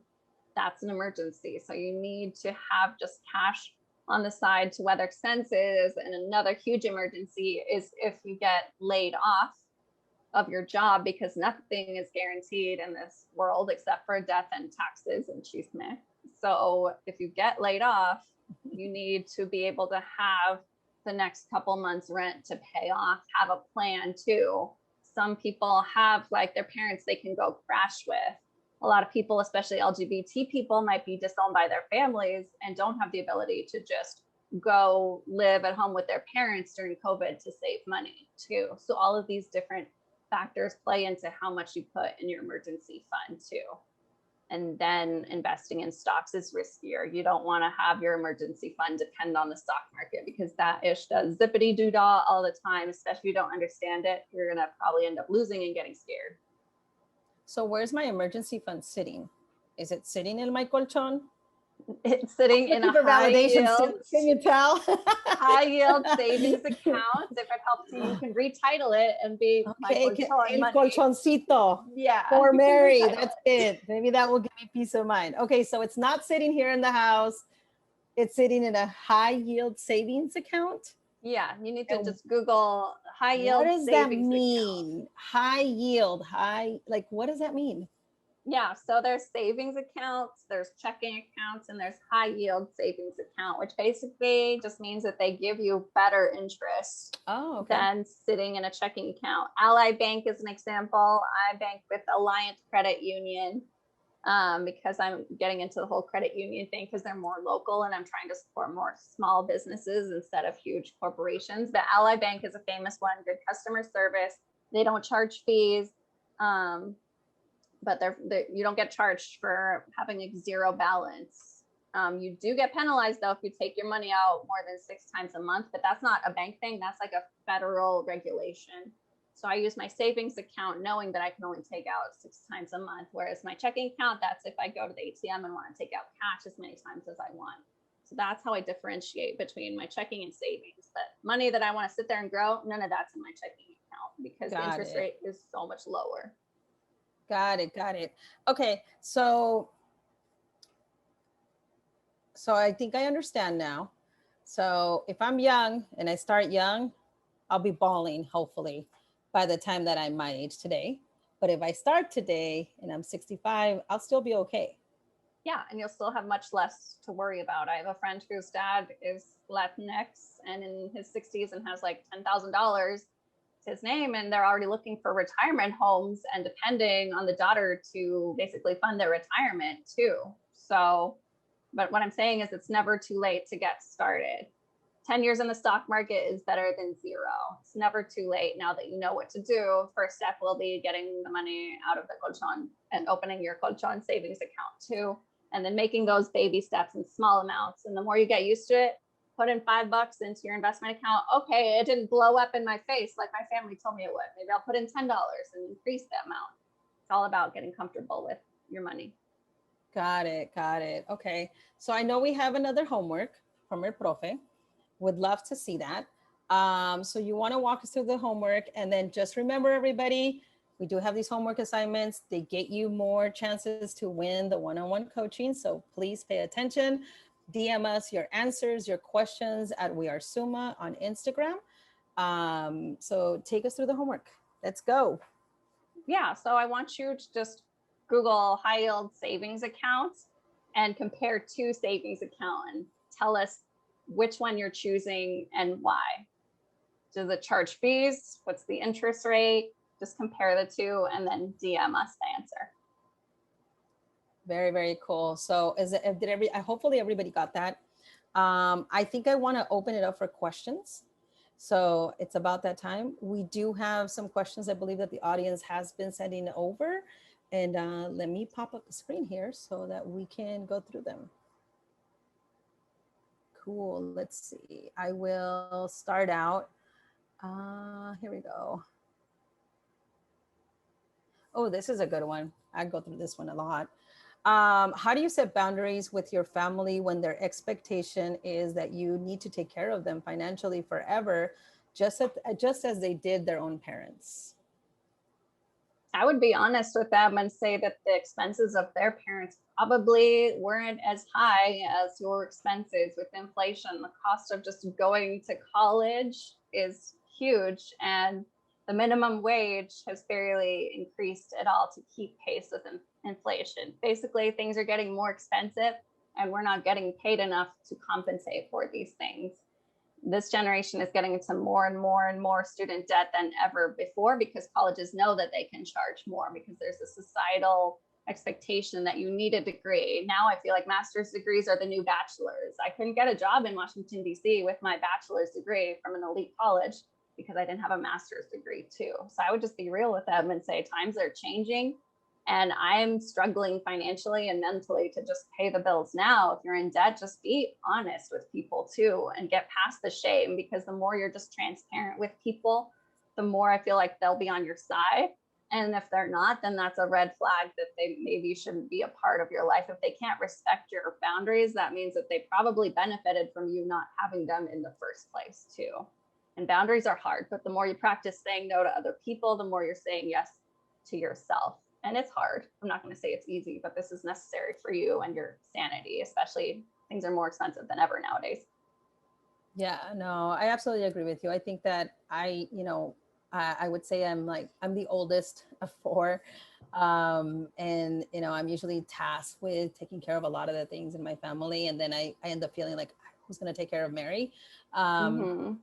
That's an emergency. So you need to have just cash on the side to weather expenses. And another huge emergency is if you get laid off of your job, because nothing is guaranteed in this world except for death and taxes and chisme. So if you get laid off, you need to be able to have the next couple months rent to pay off, have a plan too. Some people have like their parents they can go crash with. A lot of people, especially LGBT people, might be disowned by their families and don't have the ability to just go live at home with their parents during COVID to save money too. So all of these different factors play into how much you put in your emergency fund too. And then investing in stocks is riskier. You don't want to have your emergency fund depend on the stock market because that ish does zippity doo dah all the time, especially if you don't understand it. You're going to probably end up losing and getting scared. So where's my emergency fund sitting? Is it sitting in my colchon? It's sitting in Looking a for high validation. yield, Can you tell? high yield savings account. If it helps you, you can retitle it and be my Okay, colchon el money. colchoncito. Yeah, For you can Mary, retitle that's it. it. Maybe that will give me peace of mind. Okay, so it's not sitting here in the house. It's sitting in a high yield savings account. Yeah, you need to And just Google high what yield does that savings account. mean? High yield, like what does that mean? Yeah, so there's savings accounts, there's checking accounts, and there's high yield savings account, which basically just means that they give you better interest Oh, okay. than sitting in a checking account. Ally Bank is an example. I bank with Alliant Credit Union because I'm getting into the whole credit union thing because they're more local and I'm trying to support more small businesses instead of huge corporations. But Ally Bank is a famous one, good customer service. They don't charge fees. But you don't get charged for having a zero balance. You do get penalized though if you take your money out more than 6 times a month, but that's not a bank thing. That's like a federal regulation. So I use my savings account knowing that I can only take out 6 times a month, whereas my checking account, that's if I go to the ATM and want to take out cash as many times as I want. So that's how I differentiate between my checking and savings. But money that I want to sit there and grow, none of that's in my checking account because the interest rate is so much lower. Got it. Okay, so I think I understand now. So if I'm young and I start young, I'll be balling hopefully by the time that I'm my age today. But if I start today and I'm 65, I'll still be okay. Yeah, and you'll still have much less to worry about. I have a friend whose dad is Latinx and in his 60s and has like $10,000 to his name, and they're already looking for retirement homes and depending on the daughter to basically fund their retirement too. So, but what I'm saying is it's never too late to get started. 10 years in the stock market is better than 0. It's never too late now that you know what to do. First step will be getting the money out of the colchon and opening your colchon savings account too. And then making those baby steps in small amounts. And the more you get used to it, put in $5 into your investment account. Okay, it didn't blow up in my face like my family told me it would. Maybe I'll put in $10 and increase the amount. It's all about getting comfortable with your money. Got it. Okay. So I know we have another homework from our profe. Would love to see that. So you want to walk us through the homework, and then just remember, everybody, we do have these homework assignments. They get you more chances to win the one-on-one coaching. So please pay attention. DM us your answers, your questions at We Are Suma on Instagram. So take us through the homework. Let's go. Yeah, so I want you to just Google high yield savings accounts and compare 2 savings accounts and tell us which one you're choosing and why. Does it charge fees? What's the interest rate? Just compare the 2 and then DM us the answer. Very, very cool. So hopefully everybody got that. I think I want to open it up for questions. So it's about that time. We do have some questions I believe that the audience has been sending over. And let me pop up the screen here so that we can go through them. Cool. Let's see. I will start out. Here we go. Oh, this is a good one. I go through this one a lot. How do you set boundaries with your family when their expectation is that you need to take care of them financially forever, just as they did their own parents? I would be honest with them and say that the expenses of their parents probably weren't as high as your expenses with inflation. The cost of just going to college is huge, and the minimum wage has barely increased at all to keep pace with inflation. Basically, things are getting more expensive and we're not getting paid enough to compensate for these things. This generation is getting into more and more student debt than ever before because colleges know that they can charge more because there's a societal expectation that you need a degree. Now I feel like master's degrees are the new bachelor's. I couldn't get a job in Washington, D.C. with my bachelor's degree from an elite college because I didn't have a master's degree too. So I would just be real with them and say times are changing and I'm struggling financially and mentally to just pay the bills now. If you're in debt, just be honest with people too and get past the shame, because the more you're just transparent with people, the more I feel like they'll be on your side And if they're not, then that's a red flag that they maybe shouldn't be a part of your life. If they can't respect your boundaries, that means that they probably benefited from you not having them in the first place too. And boundaries are hard, but the more you practice saying no to other people, the more you're saying yes to yourself. And it's hard. I'm not going to say it's easy, but this is necessary for you and your sanity, especially things are more expensive than ever nowadays. Yeah, no, I absolutely agree with you. I think that I would say I'm the oldest of four. And, I'm usually tasked with taking care of a lot of the things in my family. And then I end up feeling like who's going to take care of Mary? Mm-hmm.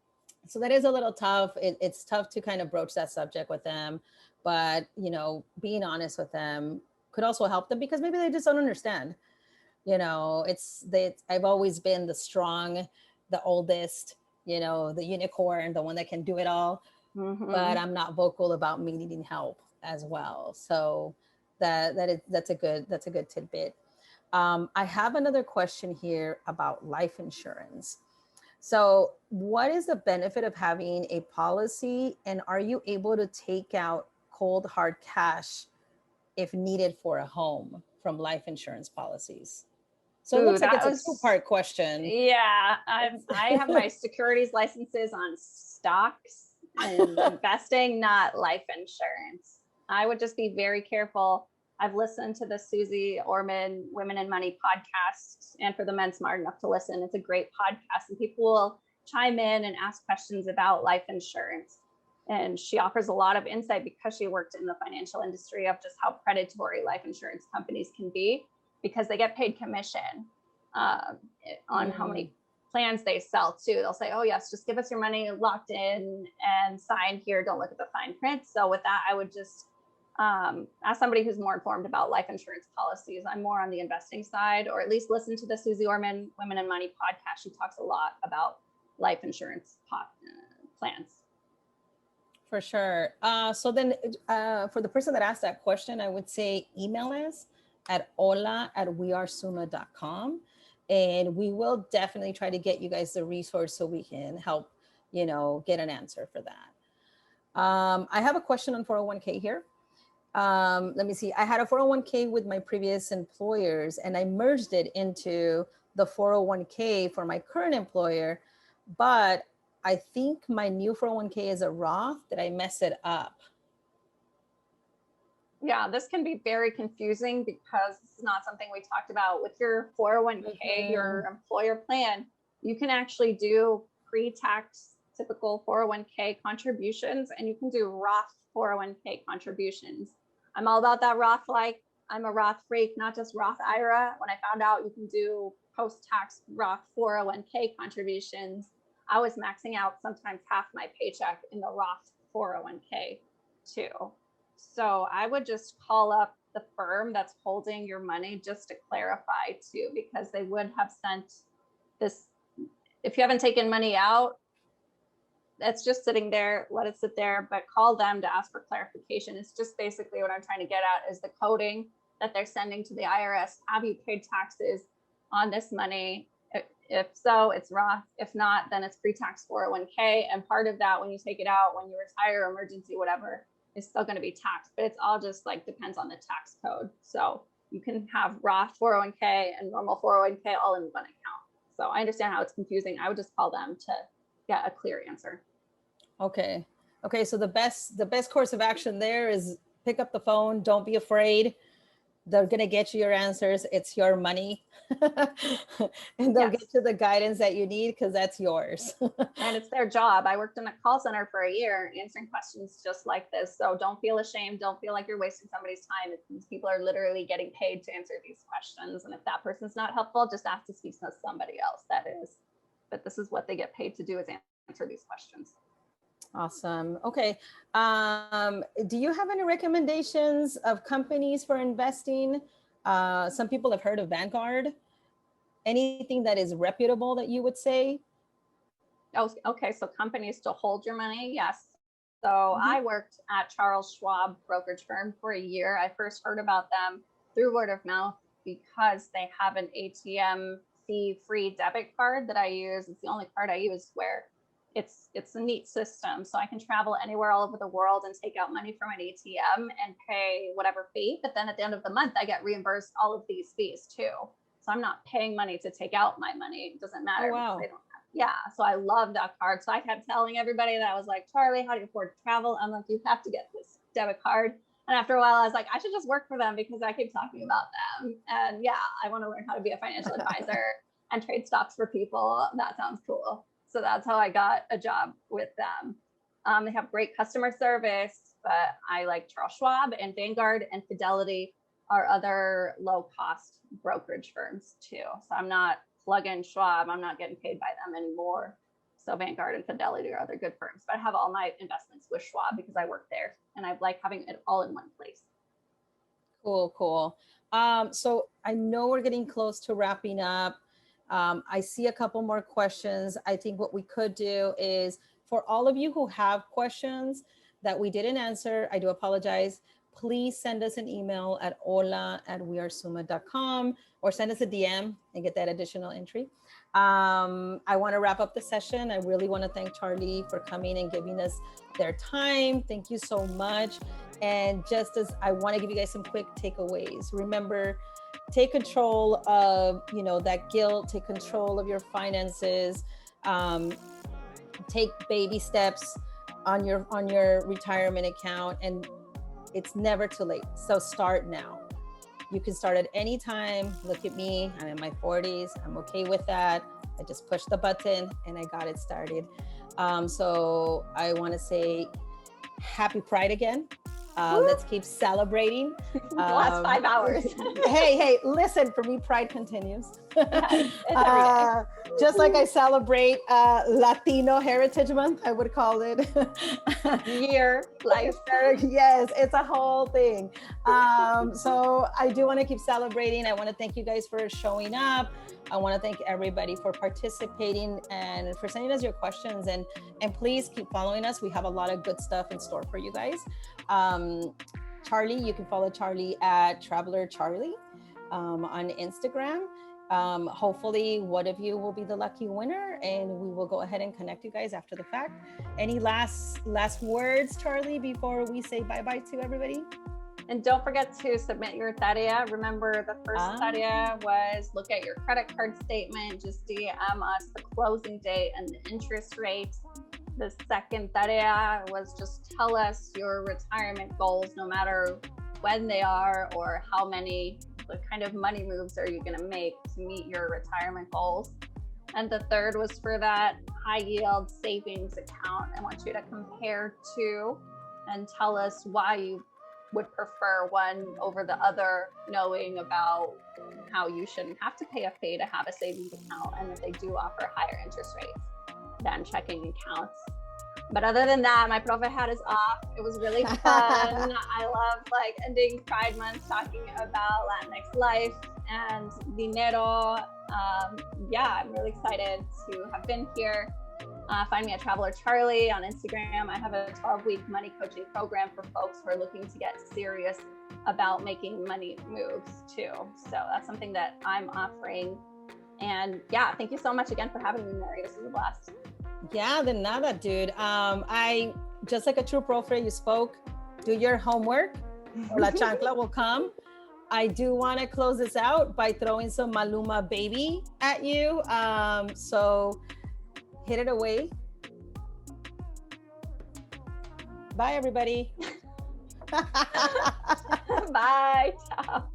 So that is a little tough. It's tough to kind of broach that subject with them, but being honest with them could also help them because maybe they just don't understand. I've always been the strong, the oldest, the unicorn, the one that can do it all, but I'm not vocal about me needing help as well. So that's a good tidbit. I have another question here about life insurance. So, what is the benefit of having a policy, and are you able to take out cold hard cash if needed for a home from life insurance policies? So it Ooh, looks like that it's a was two-part question. yeah. I have my securities licenses on stocks and investing, not life insurance. I would just be very careful. I've listened to the Susie Orman Women in Money podcast, and for the men smart enough to listen, it's a great podcast, and people will chime in and ask questions about life insurance. And she offers a lot of insight because she worked in the financial industry of just how predatory life insurance companies can be because they get paid commission on how many plans they sell too. They'll say, oh yes, just give us your money locked in and signed here. Don't look at the fine print. So with that, I would just as somebody who's more informed about life insurance policies, I'm more on the investing side, or at least listen to the Susie Orman Women in Money podcast. She talks a lot about life insurance plans. For sure. So then for the person that asked that question, I would say email us at hola@wearesumma.com. And we will definitely try to get you guys the resource so we can help, get an answer for that. I have a question on 401k here. Let me see. I had a 401k with my previous employers and I merged it into the 401k for my current employer, but I think my new 401k is a Roth. Did I mess it up? Yeah, this can be very confusing because this is not something we talked about with your 401k, your employer plan. You can actually do pre-tax typical 401k contributions, and you can do Roth 401k contributions. I'm all about that Roth. I'm a Roth freak, not just Roth IRA. When I found out you can do post-tax Roth 401k contributions, I was maxing out sometimes half my paycheck in the Roth 401k too. So I would just call up the firm that's holding your money just to clarify too, because they would have sent this. If you haven't taken money out, that's just sitting there, let it sit there, but call them to ask for clarification. It's just basically what I'm trying to get at is the coding that they're sending to the IRS. Have you paid taxes on this money? If so, it's Roth. If not, then it's pre-tax 401k. And part of that, when you take it out, when you retire, emergency, whatever, is still going to be taxed. But it's all just depends on the tax code. So you can have Roth 401k and normal 401k all in one account. So I understand how it's confusing. I would just call them to get a clear answer. Okay. So the best course of action there is pick up the phone. Don't be afraid. They're going to get you your answers. It's your money. And they'll get you the guidance that you need because that's yours. And it's their job. I worked in a call center for a year answering questions just like this. So don't feel ashamed. Don't feel like you're wasting somebody's time. These people are literally getting paid to answer these questions. And if that person's not helpful, just ask to speak to somebody else that is. But this is what they get paid to do, is answer these questions. Awesome. Okay. Do you have any recommendations of companies for investing? Some people have heard of Vanguard. Anything that is reputable that you would say? Oh, okay. So companies to hold your money. Yes. So I worked at Charles Schwab brokerage firm for a year. I first heard about them through word of mouth because they have an ATM fee-free debit card that I use. It's the only card I use where it's a neat system. So I can travel anywhere all over the world and take out money from an ATM and pay whatever fee. But then at the end of the month, I get reimbursed all of these fees too. So I'm not paying money to take out my money. It doesn't matter. Oh, wow. They don't have, yeah. So I love that card. So I kept telling everybody that I was like, Charly, how do you afford to travel? I'm like, you have to get this debit card. And after a while, I was like, I should just work for them because I keep talking about them. And yeah, I want to learn how to be a financial advisor and trade stocks for people. That sounds cool. So that's how I got a job with them. They have great customer service, but I like Charles Schwab and Vanguard and Fidelity are other low cost brokerage firms too. So I'm not plug-in Schwab. I'm not getting paid by them anymore. So Vanguard and Fidelity are other good firms, but I have all my investments with Schwab because I work there and I like having it all in one place. Cool. So I know we're getting close to wrapping up. I see a couple more questions. I think what we could do is for all of you who have questions that we didn't answer, I do apologize. Please send us an email at hola@wearesumma.com or send us a DM and get that additional entry. I want to wrap up the session. I really want to thank Charly for coming and giving us their time. Thank you so much. And just as I want to give you guys some quick takeaways, remember, take control of, that guilt, take control of your finances, take baby steps on your retirement account, and it's never too late. So start now. You can start at any time. Look at me, I'm in my 40s. I'm okay with that. I just pushed the button and I got it started. So I want to say happy Pride again. Let's keep celebrating. The last 5 hours. hey, listen, for me, Pride continues. Just like I celebrate Latino Heritage Month, I would call it. Year, life. Yes, it's a whole thing. So I do want to keep celebrating. I want to thank you guys for showing up. I want to thank everybody for participating and for sending us your questions. And please keep following us. We have a lot of good stuff in store for you guys. Charly, you can follow Charly at Traveler Charly on Instagram. Hopefully one of you will be the lucky winner and we will go ahead and connect you guys after the fact. Any last words, Charly, before we say bye-bye to everybody? And don't forget to submit your tarea. Remember, the first tarea was look at your credit card statement, just DM us the closing date and the interest rate. The second tarea was just tell us your retirement goals, no matter when they are or how many, what kind of money moves are you going to make to meet your retirement goals. And the third was for that high yield savings account. I want you to compare two and tell us why you would prefer one over the other, knowing about how you shouldn't have to pay a fee to have a savings account and that they do offer higher interest rates than checking accounts. But other than that, my profe hat is off. It was really fun. I love ending Pride Month talking about Latinx life and Dinero. I'm really excited to have been here. Find me at Traveler Charly on Instagram. I have a 12-week money coaching program for folks who are looking to get serious about making money moves too. So that's something that I'm offering. And yeah, thank you so much again for having me, Mary. This was a blast. Yeah, de nada, dude. I just like a true profe, you spoke. Do your homework, or la chancla will come. I do want to close this out by throwing some Maluma Baby at you. So hit it away. Bye, everybody. Bye. Ciao.